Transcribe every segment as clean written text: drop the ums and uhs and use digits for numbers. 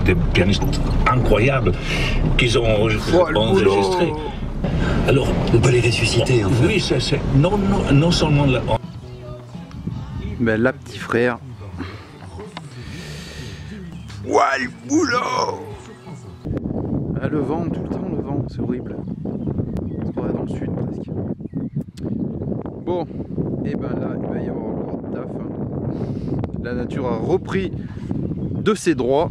des pianistes incroyables qu'ils ont enregistrés. Alors, on peut les ressusciter en fait. Oui, c'est non seulement la... Ben là, petit frère. Ouah, le boulot! Ah, le vent, tout le temps le vent, c'est horrible. On se croirait dans le sud presque. Bon, et ben là, il va y avoir encore de taf. La nature a repris de ses droits.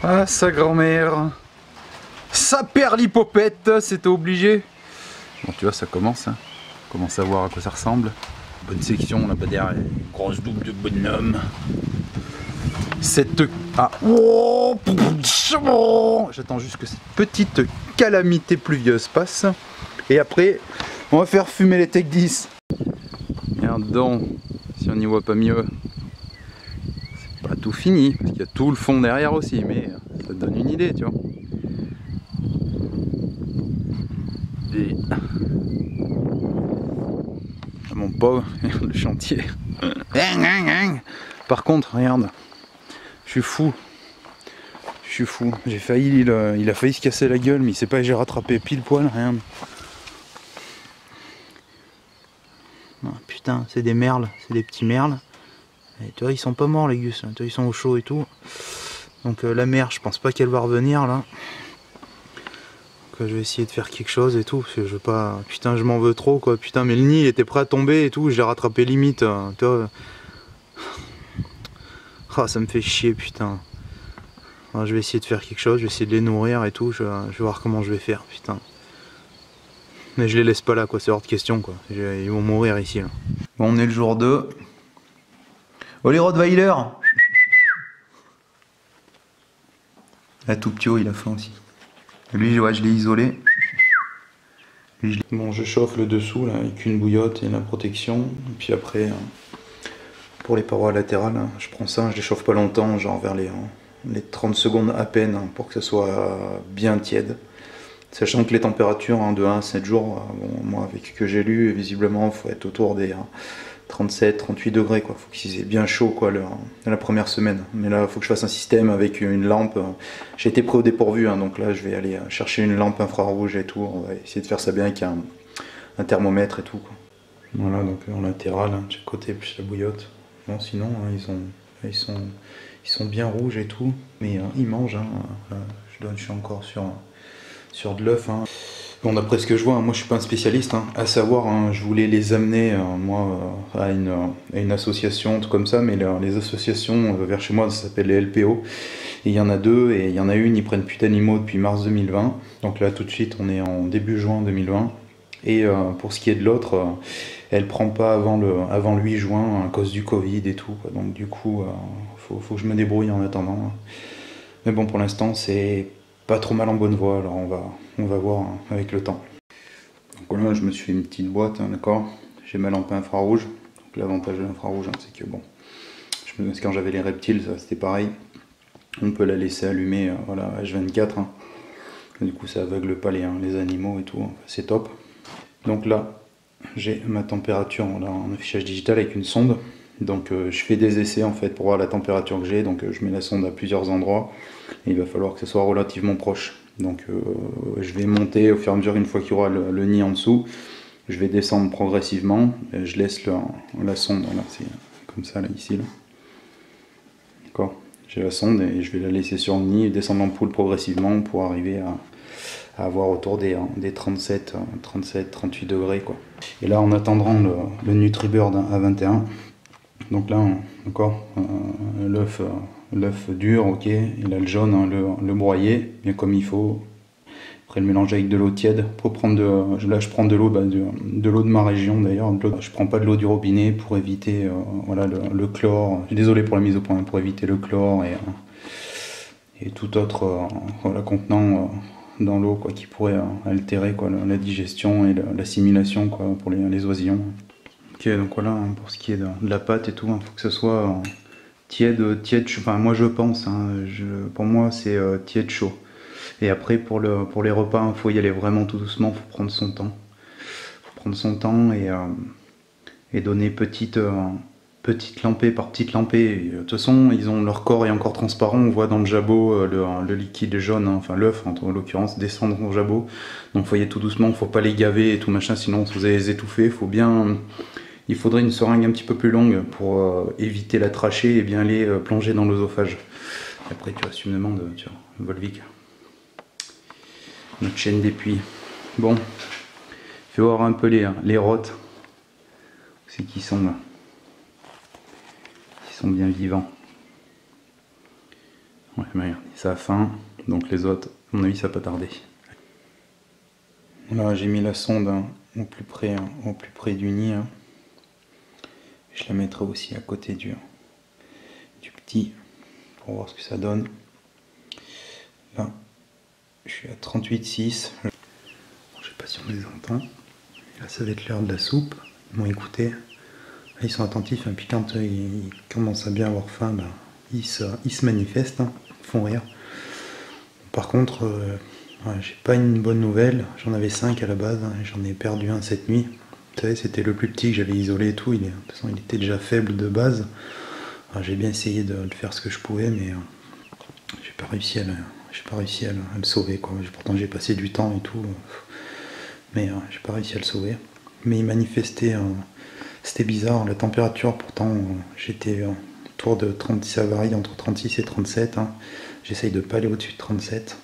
Ah, sa grand-mère. Sa perlipopette, c'était obligé. Bon, tu vois, ça commence. Hein. On commence à voir à quoi ça ressemble. Bonne section, là-bas derrière, une grosse double de bonhomme. Cette... Ah, oh, j'attends juste que cette petite calamité pluvieuse passe. Et après, on va faire fumer les Tech 10. Merde donc, si on n'y voit pas mieux. C'est pas tout fini, parce qu'il y a tout le fond derrière aussi, mais ça te donne une idée, tu vois. Et... Ah, mon pauvre, le chantier. Par contre, regarde. Je suis fou, j'ai failli, il a failli se casser la gueule, mais il sait pas, j'ai rattrapé pile poil, rien. Oh, putain, c'est des merles, c'est des petits merles. Et tu vois, ils sont pas morts les gus, tu vois, ils sont au chaud et tout. Donc la mer, je pense pas qu'elle va revenir là. Donc, je vais essayer de faire quelque chose et tout, parce que je veux pas... Putain, je m'en veux trop quoi, putain, mais le nid il était prêt à tomber et tout, je l'ai rattrapé limite, tu vois. Ah, ça me fait chier, putain. Alors, je vais essayer de faire quelque chose, je vais essayer de les nourrir et tout, je vais voir comment je vais faire, putain. Mais je les laisse pas là, quoi, c'est hors de question, quoi. Ils vont mourir ici, là. Bon, on est le jour 2. Oh, les Rottweiler! Là, tout petit haut, il a faim aussi. Lui, ouais, je l'ai isolé. Bon, je chauffe le dessous, là, avec une bouillotte et la protection. Et puis après... Pour les parois latérales, hein, je prends ça, je les chauffe pas longtemps, genre vers les 30 secondes à peine, hein, pour que ça soit bien tiède. Sachant que les températures hein, de 1 à 7 jours, bon, moi avec ce que j'ai lu, visiblement il faut être autour des 37-38 degrés, quoi. Faut qu'ils aient bien chaud quoi, la première semaine. Mais là il faut que je fasse un système avec une lampe. J'ai été pris au dépourvu, hein, donc là je vais aller chercher une lampe infrarouge et tout. On va essayer de faire ça bien avec un thermomètre et tout, quoi. Voilà, donc en latéral, hein, de chaque côté plus la bouillotte. Bon, sinon, hein, ils sont bien rouges et tout, mais ils mangent. Hein, je suis encore sur de l'œuf. Hein. Bon, d'après ce que je vois, hein, moi je suis pas un spécialiste. Hein, à savoir, hein, je voulais les amener à une association, tout comme ça, mais les associations vers chez moi, ça s'appelle les LPO. Et il y en a deux, et il y en a une, ils prennent plus d'animaux depuis mars 2020. Donc là, tout de suite, on est en début juin 2020. Et pour ce qui est de l'autre, elle prend pas avant le 8 juin à cause du Covid et tout, quoi. Donc du coup, faut que je me débrouille en attendant. Mais bon, pour l'instant, c'est pas trop mal en bonne voie, alors on va voir hein, avec le temps. Donc voilà, je me suis fait une petite boîte, hein, d'accord. J'ai ma lampe infrarouge. Donc l'avantage de l'infrarouge, hein, c'est que bon, quand j'avais les reptiles, ça c'était pareil. On peut la laisser allumer, voilà, H24. Hein. Du coup, ça aveugle pas les animaux et tout, hein. C'est top. Donc là, j'ai ma température en affichage digital avec une sonde. Donc je fais des essais en fait pour voir la température que j'ai. Donc je mets la sonde à plusieurs endroits. Et il va falloir que ce soit relativement proche. Donc je vais monter au fur et à mesure une fois qu'il y aura le nid en dessous. Je vais descendre progressivement. Et je laisse la sonde, là, c'est comme ça, là, ici. Là. D'accord. J'ai la sonde et je vais la laisser sur le nid et descendre l'ampoule progressivement pour arriver à avoir autour des 37-38 degrés quoi. Et là en attendant le Nutribird à 21, donc là encore l'œuf dur, ok, il a le jaune, hein, le broyer bien comme il faut. Après le mélanger avec de l'eau tiède pour prendre là je prends de l'eau de l'eau de ma région d'ailleurs. Je prends pas de l'eau du robinet pour éviter voilà le chlore. Je suis désolé pour la mise au point, pour éviter le chlore et tout autre voilà, contenant dans l'eau quoi, qui pourrait altérer quoi, la digestion et l'assimilation quoi, pour les oisillons. Ok, donc voilà, hein, pour ce qui est de la pâte et tout, il faut que ce soit tiède, enfin moi je pense, hein, pour moi c'est tiède chaud. Et après pour les repas, il faut y aller vraiment tout doucement, il faut prendre son temps. Et donner petite petite lampée par petite lampée. De toute façon, leur corps est encore transparent, on voit dans le jabot le liquide jaune, hein, enfin l'œuf en l'occurrence, descendre dans le jabot. Donc faut y aller tout doucement, faut pas les gaver et tout machin, sinon vous allez les étouffer. Il faudrait une seringue un petit peu plus longue pour éviter la trachée et bien les plonger dans l'œsophage. Après tu vois, si tu me demandes, tu vois, Volvic. Notre chaîne des puits. Bon, fais voir un peu les rottes. C'est qui sont là. Ils sont bien vivants. Ouais, mais regarde, ça a faim, donc les autres, à mon avis, ça va pas tarder. Là, j'ai mis la sonde hein, au plus près du nid. Hein. Je la mettrai aussi à côté du petit pour voir ce que ça donne. Là, je suis à 38,6. Je sais pas si on les entend. Là, ça va être l'heure de la soupe. Ils m'ont écouté. Là, ils sont attentifs. Et puis quand ils commencent à bien avoir faim, ben, ils se manifestent, hein, ils font rire. Par contre, ouais, j'ai pas une bonne nouvelle. J'en avais 5 à la base. Hein, j'en ai perdu un cette nuit. Vous savez, c'était le plus petit que j'avais isolé et tout. De toute façon, il était déjà faible de base. J'ai bien essayé de faire ce que je pouvais, mais j'ai pas réussi à le sauver, quoi. Pourtant, j'ai passé du temps et tout, mais j'ai pas réussi à le sauver. Mais il manifestait, c'était bizarre, la température. Pourtant, j'étais autour de 30, ça varie entre 36 et 37. Hein. J'essaye de pas aller au-dessus de 37.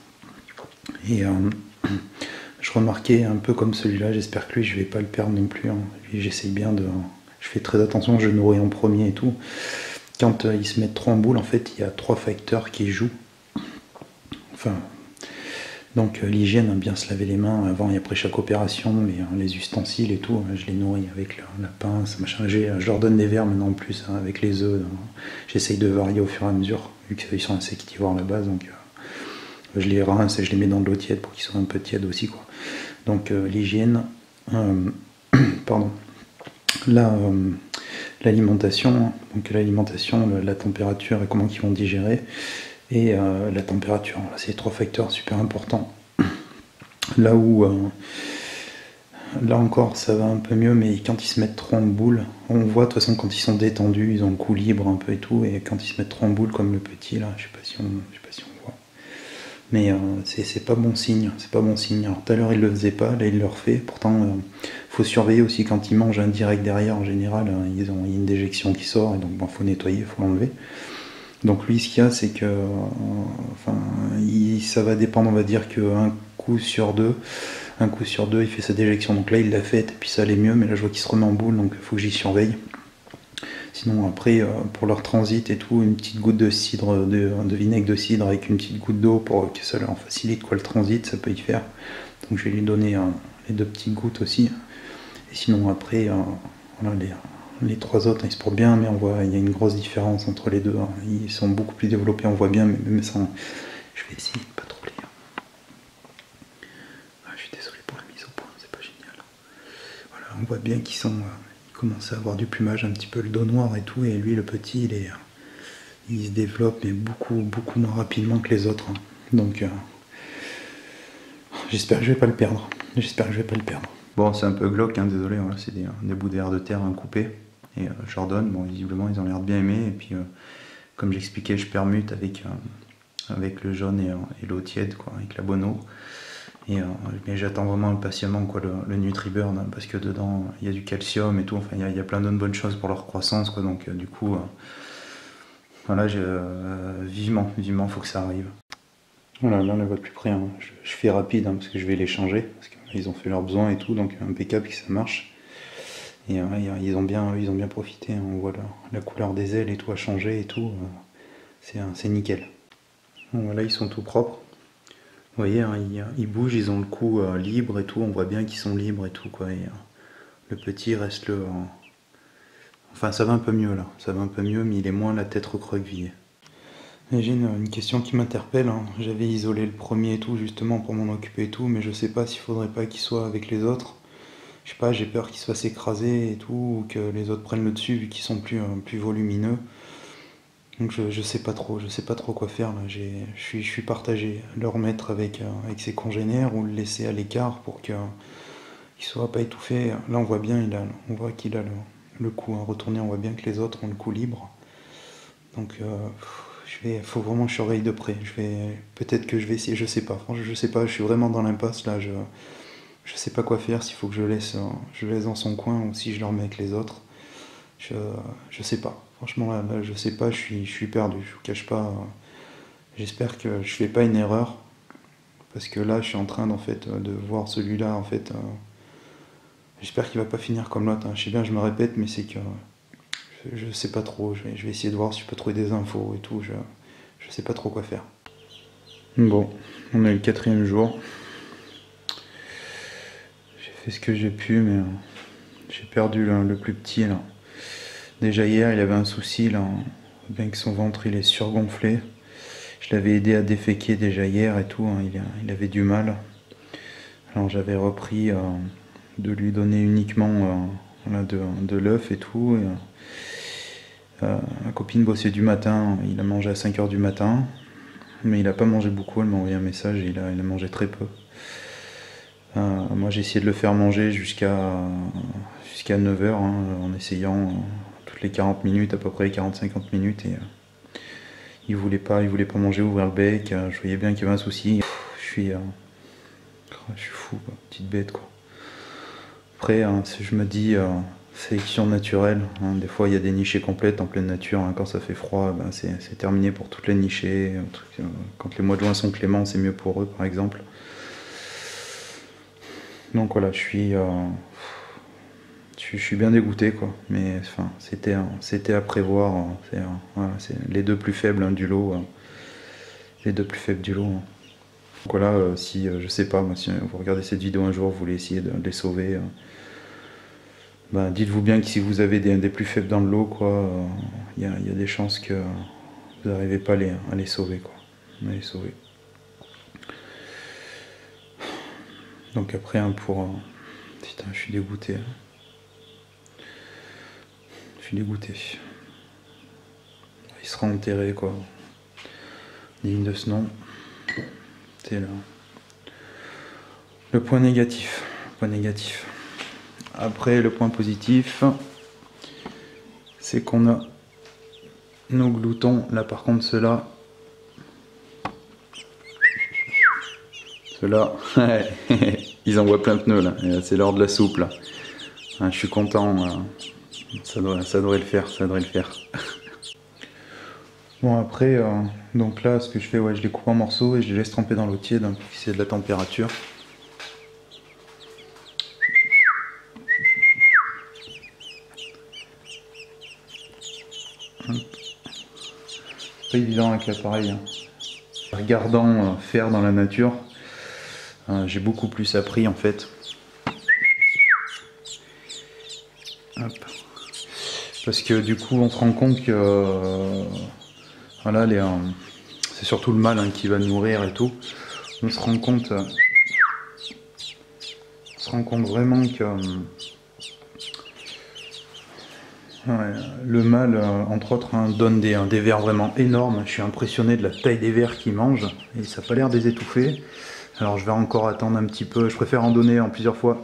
Et je remarquais un peu comme celui-là, j'espère que lui je vais pas le perdre non plus. Hein. J'essaye bien je fais très attention, je nourris en premier et tout. Quand ils se mettent trop en boule, en fait, il y a 3 facteurs qui jouent. Enfin, donc l'hygiène, bien se laver les mains avant et après chaque opération, les ustensiles et tout, je les nourris avec la pince, machin. Je leur donne des verres maintenant en plus, hein, avec les œufs. J'essaye de varier au fur et à mesure, vu qu'ils sont insectivores à la base, donc je les rince et je les mets dans de l'eau tiède pour qu'ils soient un peu tièdes aussi, quoi. Donc l'hygiène, pardon, l'alimentation, donc l'alimentation, la température et comment ils vont digérer, et la température. Là, c'est 3 facteurs super importants. Là où, là encore, ça va un peu mieux, mais quand ils se mettent trop en boule, on voit de toute façon quand ils sont détendus, ils ont le cou libre un peu et tout, et quand ils se mettent trop en boule, comme le petit là, je sais pas si on voit. Mais c'est pas bon signe, c'est pas bon signe. Alors tout à l'heure il le faisait pas, là il le refait. Pourtant, faut surveiller aussi quand ils mangent indirect derrière. En général, il y a une déjection qui sort et donc bon, faut nettoyer, faut l'enlever. Donc lui, ce qu'il y a, c'est que, ça va dépendre. On va dire qu'un coup sur deux, il fait sa déjection. Donc là, il l'a faite et puis ça allait mieux. Mais là, je vois qu'il se remet en boule, donc il faut que j'y surveille. Sinon après, pour leur transit et tout, une petite goutte de cidre, de vinaigre de cidre avec une petite goutte d'eau pour que ça leur facilite le transit, ça peut y faire. Donc je vais lui donner les 2 petites gouttes aussi. Et sinon après, voilà, les 3 autres, ils se portent bien, mais on voit il y a une grosse différence entre les deux. Hein. Ils sont beaucoup plus développés, on voit bien, mais même sans... Je vais essayer de pas trop lire. Je suis désolé pour la mise au point, c'est pas génial. Voilà, on voit bien qu'ils sont... commence à avoir du plumage, un petit peu le dos noir et tout, et lui le petit il se développe mais beaucoup moins rapidement que les autres, hein. Donc j'espère que je vais pas le perdre, bon, c'est un peu glauque, hein, désolé, voilà, c'est des bouts d'air de terre coupés, et Jordan, bon, visiblement ils ont l'air de bien aimer, et puis comme j'expliquais, je permute avec le jaune et l'eau tiède, quoi, avec la bonne eau. Mais j'attends vraiment impatiemment, quoi, le Nutriburn, hein, parce que dedans il y a du calcium et tout, enfin il y a plein d'autres bonnes choses pour leur croissance, quoi, donc du coup voilà, vivement faut que ça arrive. Voilà, là on la voit de plus près, hein. Je fais rapide, hein, parce que je vais les changer, parce qu'ils ont fait leurs besoins et tout, donc impeccable que ça marche. Et ils ont bien profité, hein. On voit la couleur des ailes et tout a changé et tout, c'est nickel. Bon, voilà, ils sont tout propres. Vous voyez, hein, ils bougent, ils ont le cou libre et tout, on voit bien qu'ils sont libres et tout, quoi. Et, le petit reste enfin, ça va un peu mieux là, mais il est moins la tête recroquevillée. Et j'ai une question qui m'interpelle, hein. J'avais isolé le premier et tout, justement pour m'en occuper et tout, mais je sais pas s'il faudrait pas qu'il soit avec les autres. Je sais pas, j'ai peur qu'il se fasse écraser et tout, ou que les autres prennent le dessus vu qu'ils sont plus volumineux. Donc je sais pas trop quoi faire là. Je suis partagé, le remettre avec ses congénères ou le laisser à l'écart pour qu'il soit pas étouffé. Là on voit bien, on voit qu'il a le coup retourné, on voit bien que les autres ont le coup libre. Donc faut vraiment que je surveille de près. Peut-être que je vais essayer, je sais pas. Franchement, je sais pas, je suis vraiment dans l'impasse là. Je sais pas quoi faire, s'il faut que je le laisse dans son coin ou si je le remets avec les autres. Je sais pas. Franchement là je sais pas, je suis perdu. Je vous cache pas. J'espère que je fais pas une erreur. Parce que là je suis en train de voir celui-là en fait. J'espère qu'il va pas finir comme l'autre. Je sais bien, je me répète, mais c'est que je sais pas trop. Je vais essayer de voir si je peux trouver des infos et tout. Je sais pas trop quoi faire. Bon, on est le 4e jour. J'ai fait ce que j'ai pu, mais j'ai perdu le plus petit là. Déjà hier, il avait un souci là, bien que son ventre il est surgonflé. Je l'avais aidé à déféquer déjà hier et tout. Il avait du mal. Alors j'avais repris de lui donner uniquement de l'œuf et tout. Ma copine bossait du matin, il a mangé à 5h du matin, mais il a pas mangé beaucoup, elle m'a envoyé un message et il a mangé très peu. Moi j'ai essayé de le faire manger jusqu'à 9h, en essayant toutes les 40 minutes, à peu près 40-50 minutes, et il voulait pas manger, ouvrir le bec. Je voyais bien qu'il y avait un souci. Je suis fou, quoi. Petite bête quoi. Après je me dis sélection naturelle, des fois il y a des nichées complètes en pleine nature, quand ça fait froid c'est terminé pour toutes les nichées. Quand les mois de juin sont cléments, c'est mieux pour eux par exemple. Donc voilà, je suis bien dégoûté quoi, mais enfin c'était à prévoir. Voilà, c'est les deux plus faibles du lot, les deux plus faibles du lot. Donc voilà, si je sais pas, moi, si vous regardez cette vidéo un jour, vous voulez essayer de les sauver, dites-vous bien que si vous avez des plus faibles dans le lot, quoi, y a des chances que vous n'arrivez pas à les sauver, quoi. À les sauver. Donc après, putain, je suis dégoûté. Je suis dégoûté. Il sera enterré, quoi. Digne de ce nom. C'est là. Le point négatif. Après, le point positif, c'est qu'on a nos gloutons. Là, par contre, ceux-là, ils envoient plein de pneus, là. C'est l'heure de la soupe, là. Je suis content. Ça devrait le faire, Bon, après, donc là, ce que je fais, je les coupe en morceaux et je les laisse tremper dans l'eau tiède, pour fixer de la température. Pas évident avec l'appareil. Regardant faire dans la nature, j'ai beaucoup plus appris en fait. Hop. Parce que du coup on se rend compte que voilà, c'est surtout le mâle qui va nourrir et tout. On se rend compte vraiment que le mâle, entre autres, donne des vers vraiment énormes. Je suis impressionné de la taille des vers qu'il mange et ça n'a pas l'air de les étouffer. Alors je vais encore attendre un petit peu. Je préfère en donner en plusieurs fois.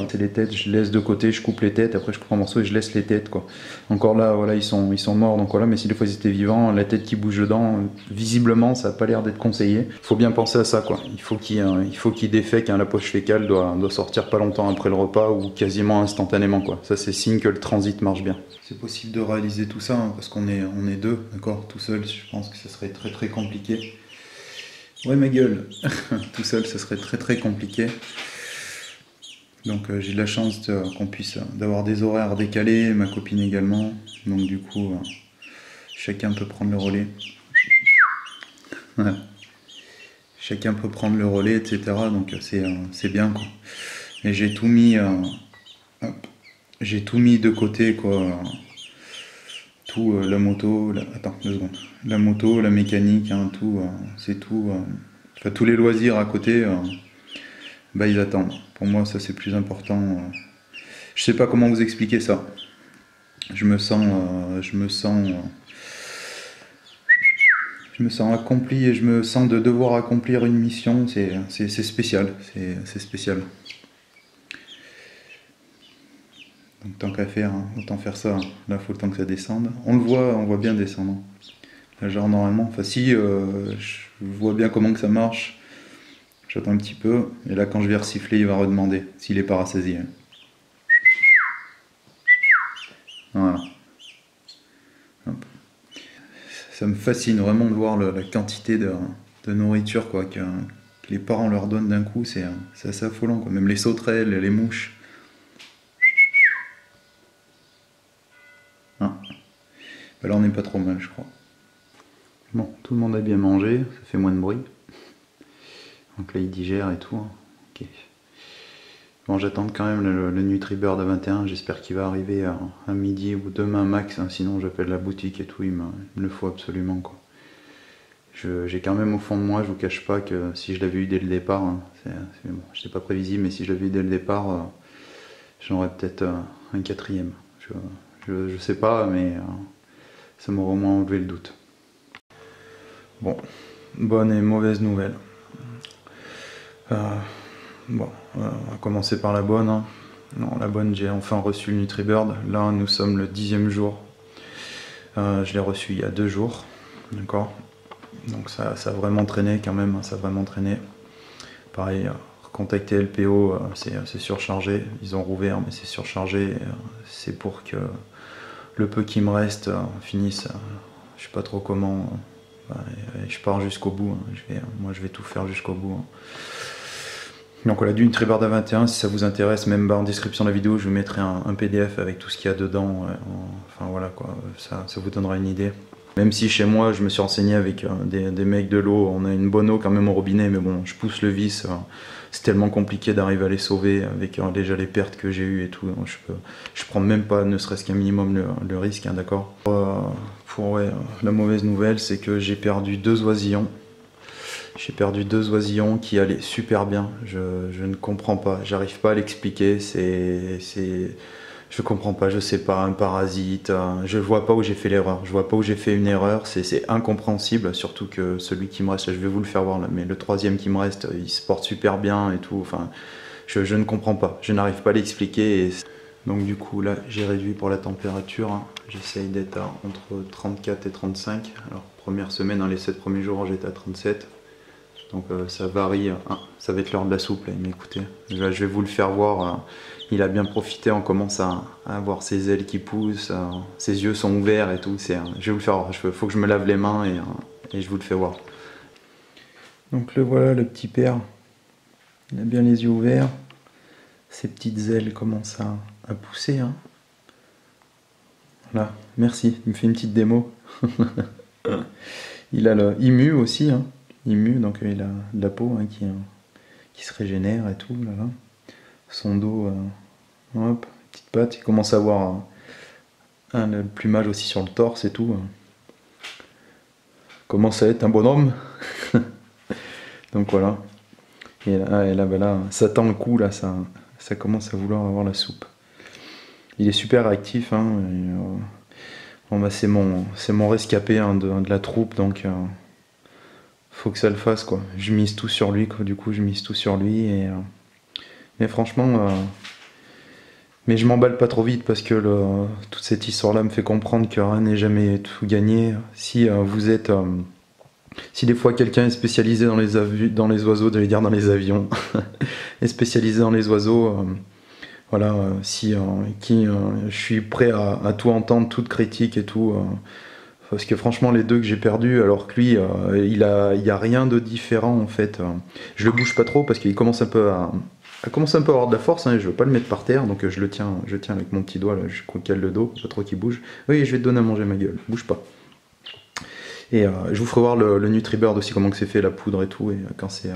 C'est les têtes, je laisse de côté, je coupe les têtes, après je coupe en morceaux et je laisse les têtes, quoi. Encore là, voilà, ils sont morts, donc voilà, mais si des fois ils étaient vivants, la tête qui bouge dedans, visiblement ça n'a pas l'air d'être conseillé. Il faut bien penser à ça, quoi. Il faut qu'il défèque, la poche fécale doit sortir pas longtemps après le repas ou quasiment instantanément, quoi. Ça c'est signe que le transit marche bien. C'est possible de réaliser tout ça, parce qu'on est deux, d'accord, tout seul, je pense que ce serait très très compliqué. Ouais, ma gueule. Tout seul, ce serait très très compliqué. Donc j'ai de la chance d'avoir des horaires décalés, ma copine également. Donc du coup, chacun peut prendre le relais. Ouais. Chacun peut prendre le relais, etc. Donc c'est bien, quoi. Et j'ai tout mis de côté, quoi. Tout, la moto, attends 2 secondes. La moto, la mécanique, tout, c'est tout. Enfin, tous les loisirs à côté, ils attendent. Pour moi, ça c'est plus important. Je sais pas comment vous expliquer ça. Je me sens accompli et je me sens de devoir accomplir une mission. C'est spécial. C'est spécial. Donc tant qu'à faire, hein, autant faire ça. Là, il faut le temps que ça descende. On voit bien descendre. Là, genre normalement, enfin si, je vois bien comment que ça marche. J'attends un petit peu, et là quand je vais resiffler, il va redemander s'il est pas rassasié. Voilà. Hop. Ça me fascine vraiment de voir la quantité de nourriture quoi, que les parents leur donnent d'un coup, c'est assez affolant, quoi. Même les sauterelles, les mouches. Ah. Ben là on n'est pas trop mal je crois. Bon, tout le monde a bien mangé, ça fait moins de bruit. Donc là il digère et tout. Hein. Okay. Bon, j'attends quand même le NutriBird à 21, j'espère qu'il va arriver à midi ou demain max, hein. Sinon j'appelle la boutique et tout, il me le faut absolument quoi. J'ai quand même au fond de moi, je vous cache pas que si je l'avais eu dès le départ, hein, bon, je n'étais pas prévisible, mais si je l'avais eu dès le départ, j'en aurais peut-être un quatrième. Je sais pas, mais ça m'aurait au moins enlevé le doute. Bon, bonne et mauvaise nouvelle. Bon, on va commencer par la bonne. Hein. Non, la bonne, j'ai enfin reçu le NutriBird. Là, nous sommes le 10e jour. Je l'ai reçu il y a 2 jours. D'accord. Donc ça a vraiment traîné quand même. Ça a vraiment traîné. Pareil, contacter LPO, c'est surchargé. Ils ont rouvert, mais c'est surchargé. C'est pour que le peu qui me reste finisse. Je sais pas trop comment. Je pars jusqu'au bout. Hein. Moi, je vais tout faire jusqu'au bout. Hein. Donc voilà, du NutriBird à 21, si ça vous intéresse, même en description de la vidéo, je vous mettrai un PDF avec tout ce qu'il y a dedans. Enfin voilà quoi, ça vous donnera une idée. Même si chez moi, je me suis renseigné avec des mecs de l'eau, on a une bonne eau quand même au robinet, mais bon, je pousse le vis, c'est tellement compliqué d'arriver à les sauver avec déjà les pertes que j'ai eues et tout. Donc je prends même pas, ne serait-ce qu'un minimum le risque, hein, d'accord. La mauvaise nouvelle, c'est que j'ai perdu 2 oisillons. J'ai perdu 2 oisillons qui allaient super bien. Je ne comprends pas, j'arrive pas à l'expliquer. Je comprends pas, je sais pas, un parasite. Je vois pas où j'ai fait l'erreur. Je vois pas où j'ai fait une erreur. C'est incompréhensible. Surtout que celui qui me reste, là, je vais vous le faire voir là, mais le 3e qui me reste, il se porte super bien et tout. Enfin, je ne comprends pas. Je n'arrive pas à l'expliquer. Donc du coup là, j'ai réduit pour la température. Hein. J'essaye d'être entre 34 et 35. Alors première semaine, dans les 7 premiers jours, j'étais à 37. Donc ça varie, ça va être l'heure de la soupe là, mais écoutez, je vais vous le faire voir, il a bien profité, on commence à avoir ses ailes qui poussent, ses yeux sont ouverts et tout, je vais vous le faire voir, il faut que je me lave les mains et je vous le fais voir. Donc le voilà, le petit père, il a bien les yeux ouverts, ses petites ailes commencent à pousser. Hein. Voilà, merci, il me fait une petite démo. Il a le IMU aussi, hein. IMU, donc il a de la peau hein, qui se régénère et tout, là. Son dos, hop, petite patte, il commence à avoir le plumage aussi sur le torse et tout. Commence à être un bonhomme. Donc voilà. Et là, ben là, ça tend le coup, là, ça commence à vouloir avoir la soupe. Il est super réactif, hein, c'est mon rescapé hein, de la troupe, donc faut que ça le fasse quoi. Je mise tout sur lui quoi. Du coup je mise tout sur lui mais franchement mais je m'emballe pas trop vite parce que toute cette histoire là me fait comprendre que rien n'est jamais tout gagné. Si si des fois quelqu'un est spécialisé dans les oiseaux, j'allais dire dans les avions, est spécialisé dans les oiseaux, voilà, je suis prêt à tout entendre, toute critique et tout. Parce que franchement les 2 que j'ai perdus, alors que lui il y a rien de différent en fait. Je le bouge pas trop parce qu'il commence un peu à avoir de la force, hein, je veux pas le mettre par terre, donc je tiens avec mon petit doigt là, je cale le dos, pas trop qu'il bouge. Oui, je vais te donner à manger ma gueule, bouge pas. Et je vous ferai voir le NutriBird aussi, comment que c'est fait, la poudre et tout, et quand c'est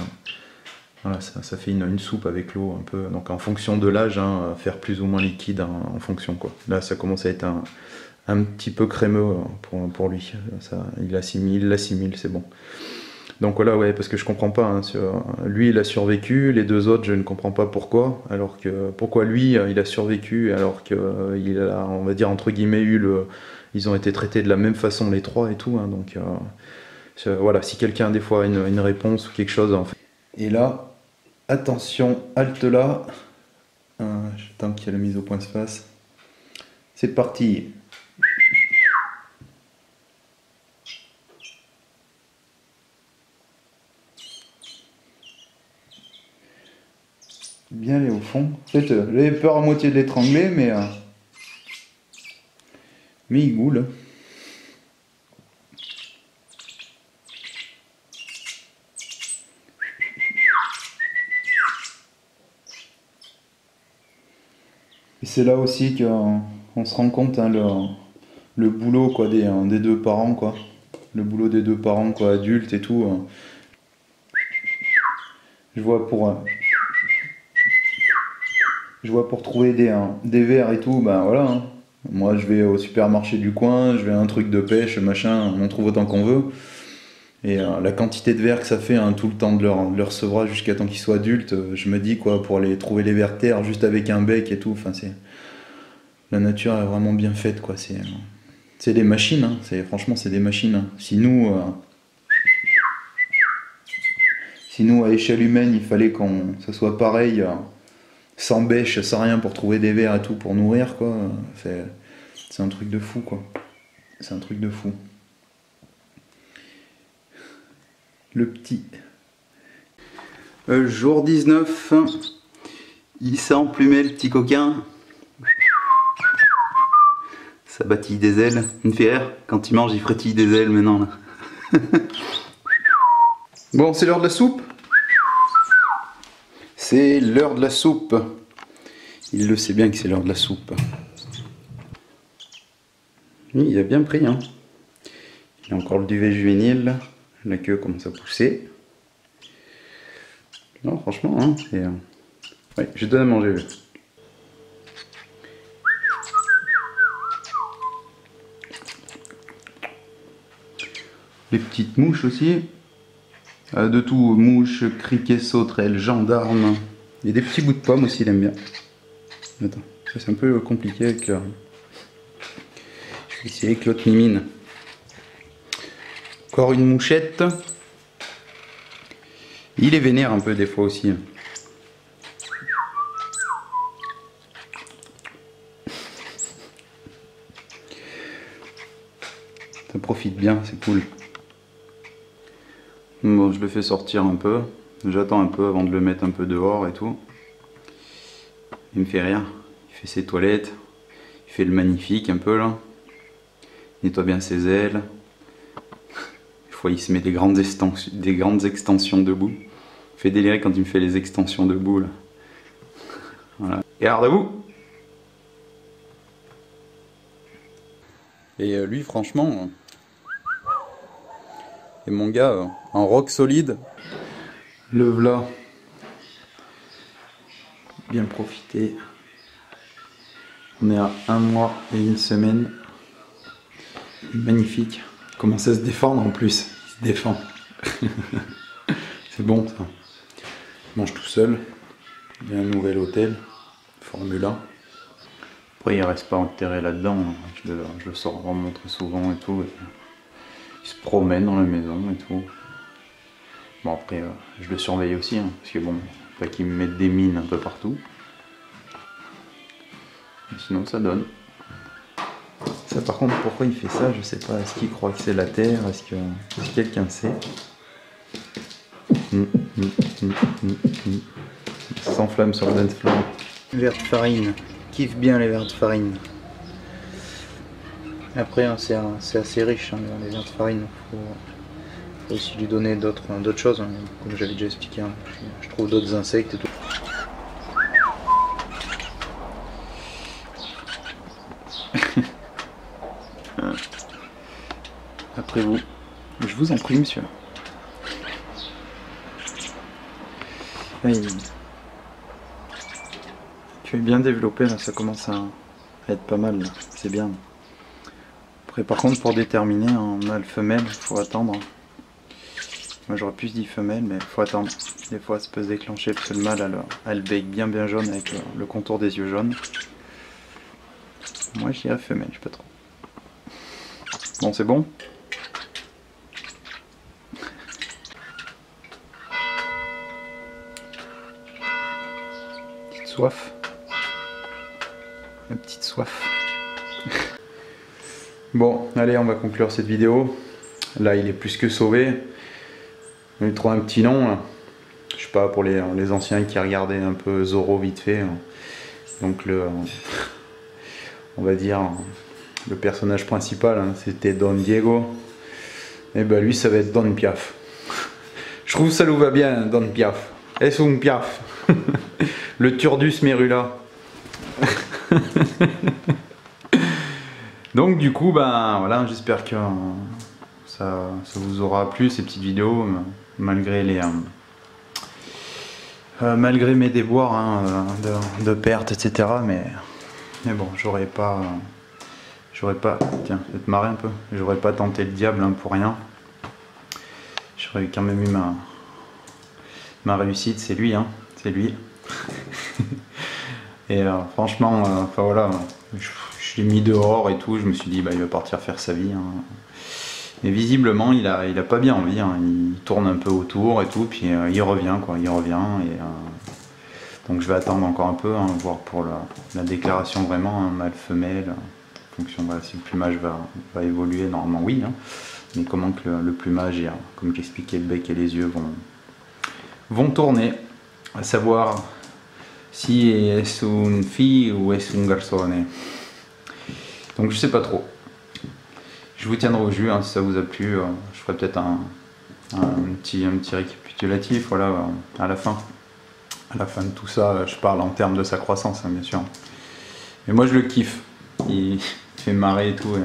voilà, ça fait une soupe avec l'eau un peu, donc en fonction de l'âge, hein, faire plus ou moins liquide hein, en fonction quoi. Là ça commence à être un petit peu crémeux pour lui, il l'assimile, c'est bon. Donc voilà, ouais, parce que je comprends pas, hein, lui il a survécu, les 2 autres je ne comprends pas pourquoi, pourquoi lui il a survécu alors qu'il a, on va dire entre guillemets, ils ont été traités de la même façon les 3 et tout, hein, donc voilà, si quelqu'un des fois a une réponse ou quelque chose, en fait. Et là, attention, halte là, j'attends qu'il y ait la mise au point se fasse. C'est parti. Bien aller au fond. En fait, j'avais peur à moitié de l'étrangler, mais il goule. Et c'est là aussi qu'on se rend compte, hein, le boulot quoi, des deux parents, quoi. Le boulot des deux parents, quoi, adultes et tout. Je vois pour trouver des verres et tout, ben voilà. Hein. Moi je vais au supermarché du coin, je vais à un truc de pêche, machin, on trouve autant qu'on veut. Et la quantité de verres que ça fait, hein, tout le temps de leur sevrage jusqu'à temps qu'ils soient adultes, je me dis quoi, pour aller trouver les vers terre juste avec un bec et tout, enfin la nature est vraiment bien faite, quoi. C'est des machines, hein. Franchement c'est des machines. Hein. Si nous à échelle humaine il fallait que ça soit pareil, sans bêche, sans rien pour trouver des vers et tout pour nourrir, quoi, c'est un truc de fou, quoi. C'est un truc de fou. Le petit. Jour 19, il s'est emplumé le petit coquin. Ça bâtit des ailes. Il me fait rire, quand il mange il frétille des ailes maintenant là. Bon, c'est l'heure de la soupe. C'est l'heure de la soupe. Il le sait bien que c'est l'heure de la soupe. Il a bien pris, hein. Il a encore le duvet juvénile là. La queue commence à pousser. Non, franchement, hein, c'est... Ouais, je donne à manger. Les petites mouches aussi. De tout, mouches, criquets, sauterelles, gendarmes. Il y a des petits bouts de pommes aussi, il aime bien. Attends, ça c'est un peu compliqué avec... Je vais essayer avec l'autre mimine. Encore une mouchette. Il est vénère un peu des fois aussi. Ça profite bien, c'est cool. Bon, je le fais sortir un peu. J'attends un peu avant de le mettre un peu dehors et tout. Il me fait rien. Il fait ses toilettes. Il fait le magnifique un peu là. Il nettoie bien ses ailes. Il se met des grandes extensions debout. Il fait délirer quand il me fait les extensions debout là. Voilà. Et garde à vous. Et lui franchement, et mon gars en rock solide. Le v'là. Bien profité. On est à 1 mois et 1 semaine. Magnifique. Il commence à se défendre en plus. Il se défend. C'est bon ça. Il mange tout seul. Il y a un nouvel hôtel. Formule 1. Après il reste pas enterré là-dedans. Je le sors vraiment très souvent et tout. Et il se promène dans la maison et tout. Bon après je le surveille aussi. Hein, parce que bon, pas qu'il me mette des mines un peu partout. Mais sinon ça donne. Ça par contre, pourquoi il fait ça, je sais pas. Est-ce qu'il croit que c'est la terre? Est-ce que quelqu'un sait? Il s'enflamme sur le dance floor. Verre de farine. Kiffe bien les verres de farine. Après hein, c'est assez riche hein, les verres de farine. Faut aussi lui donner d'autres choses. Hein, comme j'avais déjà expliqué. Hein. Je trouve d'autres insectes et tout. Après vous, je vous en prie monsieur. Tu es bien développé là, ça commence à être pas mal, c'est bien. Après par contre pour déterminer un mâle femelle, il faut attendre. Moi j'aurais plus dit femelle mais il faut attendre. Des fois ça peut se déclencher parce que le mâle a le bec bien jaune avec le contour des yeux jaunes. Moi je dirais femelle, je sais pas trop. Bon c'est bon. Soif. La petite soif. Bon, allez, on va conclure cette vidéo. Là, il est plus que sauvé. On lui trouve un petit nom, là. Je sais pas, pour les anciens qui regardaient un peu Zorro vite fait. Donc on va dire, le personnage principal, hein, c'était Don Diego. Et ben lui, ça va être Don Piaf. Je trouve que ça nous va bien, Don Piaf. Es un Piaf. Le Turdus Merula. Donc du coup, ben voilà, j'espère que ça vous aura plu ces petites vidéos, malgré malgré mes déboires hein, de pertes, etc. Mais bon, j'aurais pas, tiens, je vais te marrer un peu, j'aurais pas tenté le diable hein, pour rien. J'aurais quand même eu ma réussite, c'est lui, hein, c'est lui. Et franchement, enfin voilà, je l'ai mis dehors et tout, je me suis dit bah il va partir faire sa vie. Hein. Mais visiblement il a pas bien envie, hein. Il tourne un peu autour et tout, puis il revient quoi, il revient. Et, donc je vais attendre encore un peu, hein, voir pour la déclaration vraiment, hein, mâle-femelle, en fonction de si le plumage va évoluer, normalement oui. Hein. Mais comment que le plumage, et, comme j'expliquais, le bec et les yeux vont tourner, à savoir si est une fille ou est un garçon. Donc je sais pas trop. Je vous tiendrai au jus hein, si ça vous a plu. Je ferai peut-être un petit récapitulatif voilà, à la fin. À la fin de tout ça, je parle en termes de sa croissance, hein, bien sûr. Mais moi je le kiffe. Il fait marrer et tout.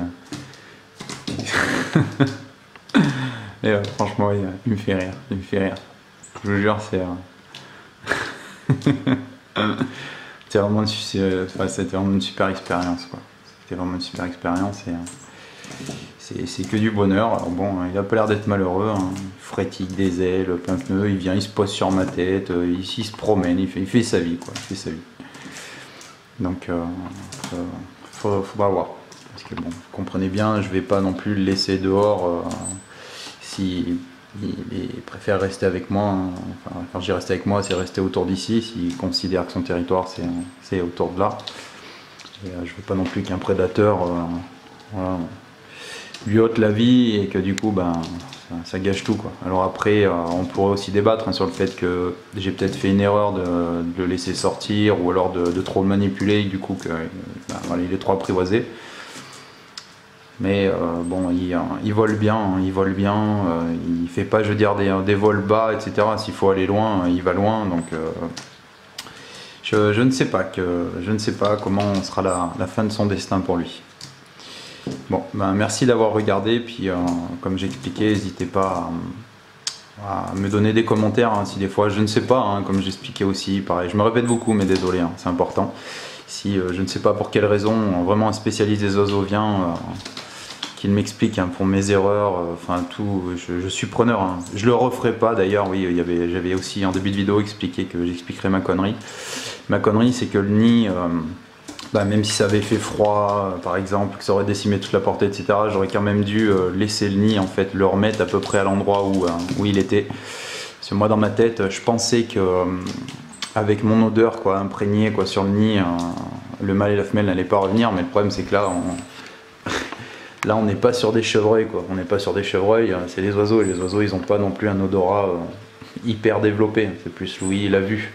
Et franchement, il me fait rire. Il me fait rire. Je vous jure, c'est. C'était vraiment, vraiment une super expérience. C'était vraiment une super expérience. Et c'est que du bonheur. Alors bon, il a pas l'air d'être malheureux, hein. Il frétille des ailes, plein de pneus, il vient, il se pose sur ma tête, il se promène, il fait sa vie, quoi. Il fait sa vie. Donc, faudra voir. Parce que bon, vous comprenez bien, je vais pas non plus le laisser dehors si il préfère rester avec moi. Hein. Enfin, quand je dis rester avec moi, c'est rester autour d'ici. S'il considère que son territoire c'est autour de là. Et, je veux pas non plus qu'un prédateur voilà, lui ôte la vie et que du coup ben, ça gâche tout quoi. Alors après on pourrait aussi débattre hein, sur le fait que j'ai peut-être fait une erreur de le laisser sortir ou alors de trop le manipuler du coup que voilà, il est trop apprivoisé. Mais bon, il vole bien, hein, il fait pas, je veux dire, des vols bas, etc. S'il faut aller loin, il va loin. Donc, je ne sais pas comment sera la fin de son destin pour lui. Bon, ben merci d'avoir regardé. Puis, comme j'expliquais, n'hésitez pas à me donner des commentaires hein, si des fois je ne sais pas. Hein, comme j'expliquais aussi, pareil, je me répète beaucoup, mais désolé, hein, c'est important. Si je ne sais pas pour quelle raison, vraiment un spécialiste des oiseaux vient. Qu'il m'explique hein, pour mes erreurs, enfin tout, je suis preneur. Hein. Je le referai pas d'ailleurs, oui, j'avais aussi en début de vidéo expliqué que j'expliquerai ma connerie. Ma connerie c'est que le nid, même si ça avait fait froid par exemple, que ça aurait décimé toute la portée, etc., j'aurais quand même dû laisser le nid, en fait, le remettre à peu près à l'endroit où il était. Parce que moi dans ma tête, je pensais que avec mon odeur quoi, imprégnée quoi, sur le nid, le mâle et la femelle n'allaient pas revenir, mais le problème c'est que là, on n'est pas sur des chevreuils, quoi. On n'est pas sur des chevreuils, c'est les oiseaux. Et les oiseaux, ils n'ont pas non plus un odorat hyper développé. C'est plus l'ouïe et la vue.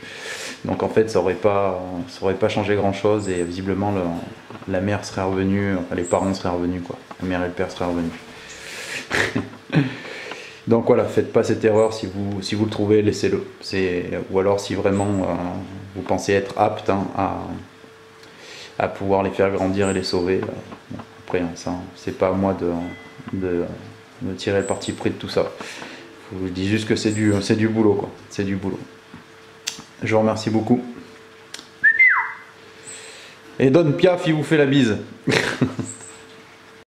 Donc en fait, ça aurait pas changé grand-chose. Et visiblement, la mère serait revenue, enfin, les parents seraient revenus, quoi. La mère et le père seraient revenus. Donc voilà, faites pas cette erreur. Si vous le trouvez, laissez-le. Ou alors si vraiment vous pensez être apte hein, à pouvoir les faire grandir et les sauver. Après, ça, c'est pas à moi de tirer le parti pris de tout ça. Je vous dis juste que c'est du boulot, quoi. C'est du boulot. Je vous remercie beaucoup. Et Don Piaf, il vous fait la bise.